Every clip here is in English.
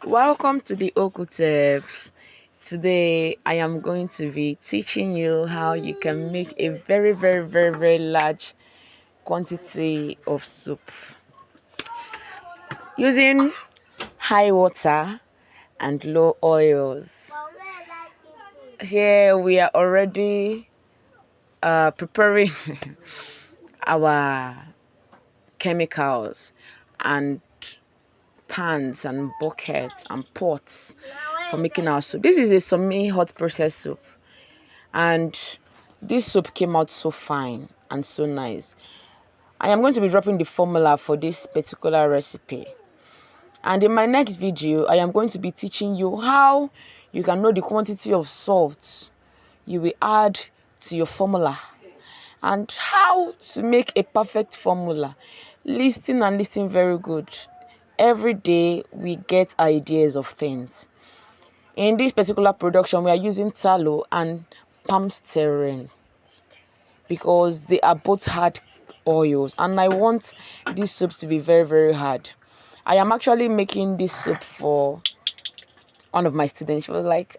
Welcome to the Okutep. Today I am going to be teaching you how you can make a very large quantity of soup using high water and low oils. Here we are already preparing our chemicals and pans and buckets and pots for making our soup. This is a semi-hot process soup, and this soup came out so fine and so nice. I am going to be dropping the formula for this particular recipe, and in my next video I am going to be teaching you how you can know the quantity of salt you will add to your formula and how to make a perfect formula. Listen and listen very good. Every day we get ideas of things. In this particular production, we are using tallow and palm stearin because they are both hard oils, and I want this soup to be very hard. I am actually making this soup for one of my students. She was like,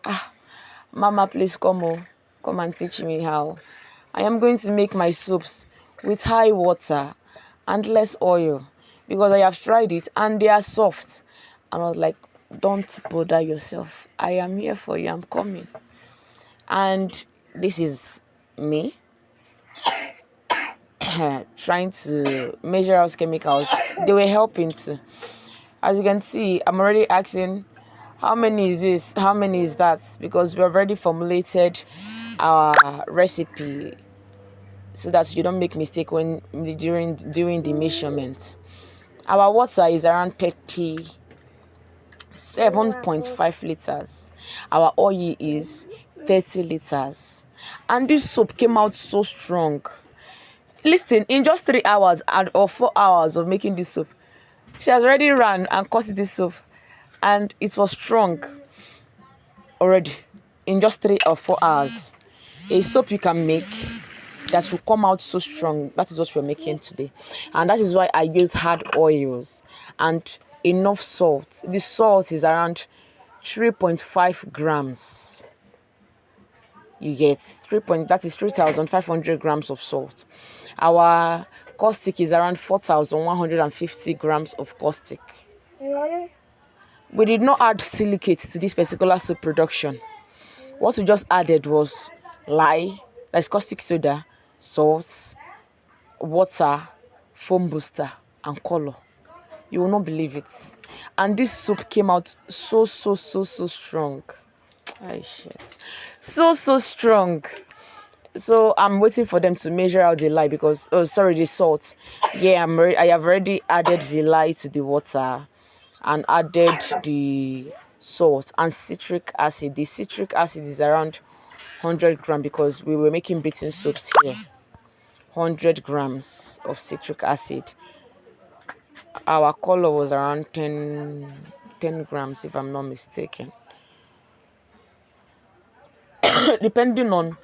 Mama, please come and teach me how. I am going to make my soups with high water and less oil because I have tried it and they are soft. And I was like, don't bother yourself. I am here for you. I'm coming. And this is me trying to measure out chemicals. They were helping too. As you can see, I'm already asking how many is this, how many is that, because we already formulated our recipe so that you don't make mistake when during doing the measurement. Our water is around 37.5 liters. Our oil is 30 liters. And this soap came out so strong. Listen, in just 3 hours or 4 hours of making this soap, she has already run and cut this soap, and it was strong already in just 3 or 4 hours. A soap you can make that will come out so strong. That is what we're making today, and that is why I use hard oils and enough salt. The salt is around 3.5 grams. You get that is 3,500 grams of salt. Our caustic is around 4,150 grams of caustic. We did not add silicate to this particular soup production. What we just added was lye, that's caustic soda, salt, water, foam booster, and color. You will not believe it. And this soup came out so strong. Ay, shit. So strong. So I'm waiting for them to measure out the lye because, the salt. Yeah, I have already added the lye to the water and added the salt and citric acid. The citric acid is around 100 grams because we were making baking soaps here. 100 grams of citric acid. Our color was around 10 grams, if I'm not mistaken. Depending on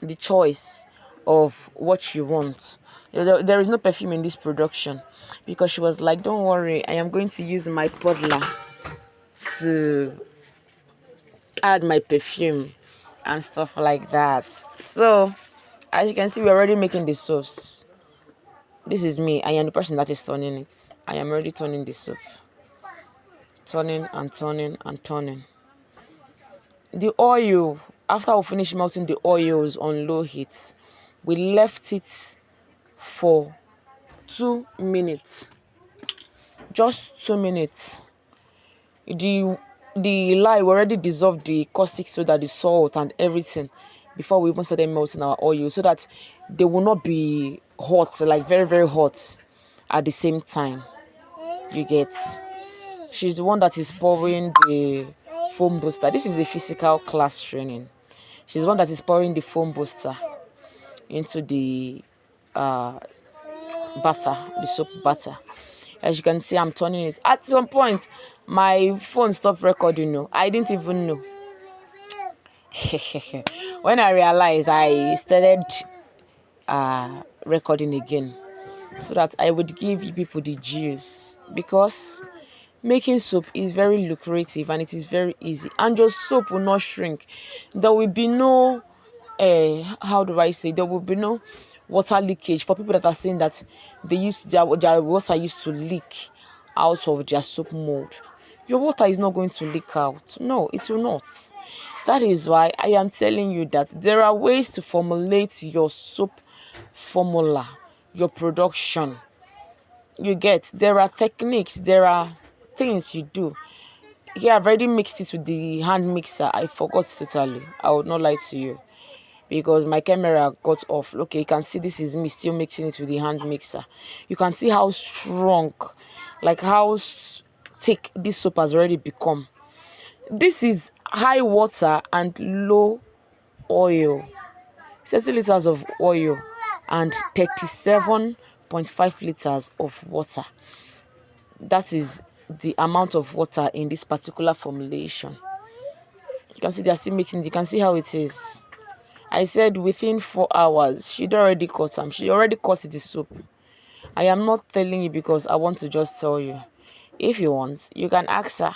the choice of what you want. There is no perfume in this production because she was like, don't worry, I am going to use my podler to add my perfume and stuff like that. So as you can see, we're already making the soaps. This is me. I am the person that is turning it. I am already turning the soup. Turning and turning and turning. The oil, after we finish melting the oils on low heat, we left it for 2 minutes. Just 2 minutes. The lye already dissolved the caustic soda, the salt and everything before we even started melting our oil, so that they will not be hot, like very hot at the same time. You get. She's the one that is pouring the foam booster. This is a physical class training. She's the one that is pouring the foam booster into the batter, the soap batter. As you can see, I'm turning it. At some point, my phone stopped recording. No, I didn't even know. When I realized, I started recording again so that I would give you people the juice, because Making soap is very lucrative and it is very easy. And your soap will not shrink. There will be no, how do I say? There will be no water leakage for people that are saying that they used their water used to leak out of their soap mold. Your water is not going to leak out. No, it will not. That is why I am telling you that there are ways to formulate your soap formula, your production. You get, there are techniques, there are things you do. Here, I've already mixed it with the hand mixer. I forgot totally. I would not lie to you because my camera got off. Okay, you can see this is me still mixing it with the hand mixer. You can see how strong, like how thick this soap has already become. This is high water and low oil. 60 liters of oil and 37.5 liters of water. That is the amount of water in this particular formulation. You can see they are still mixing. You can see how it is. I said within 4 hours, she'd already cut some. She already cut the soup. I am not telling you because I want to just tell you. If you want, you can ask her.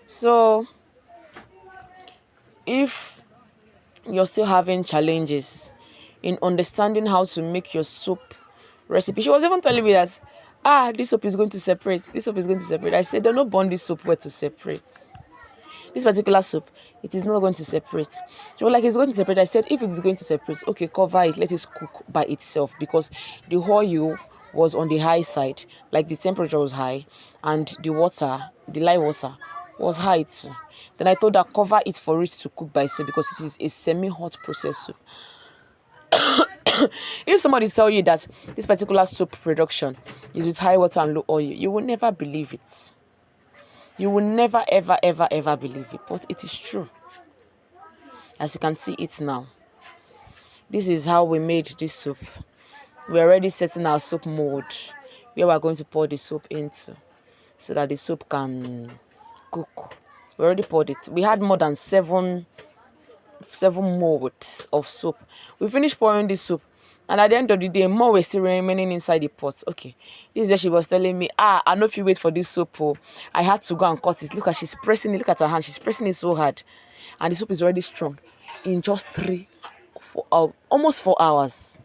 So, if you're still having challenges in understanding how to make your soap recipe, she was even telling me that, this soap is going to separate. This soap is going to separate. I said, don't know bond this soap where to separate. This particular soap, it is not going to separate. She was like, it's going to separate. I said, if it is going to separate, okay, cover it, let it cook by itself because the oil was on the high side, like the temperature was high, and the water, the live water, was high too. Then I told her, cover it for it to cook by itself because it is a semi-hot process soup. If somebody tell you that this particular soap production is with high water and low oil, you will never believe it. You will never, ever, ever, ever believe it. But it is true. As you can see it now. This is how we made this soup. We're already setting our soap mold where we're going to pour the soap into so that the soap can cook. We already poured it. We had more than seven molds of soap. We finished pouring this soup. And at the end of the day, more were still remaining inside the pot. Okay. This is where she was telling me, I know if you wait for this soap, I had to go and cut it. Look at she's pressing it. Look at her hand. She's pressing it so hard. And the soap is already strong. In just almost 4 hours.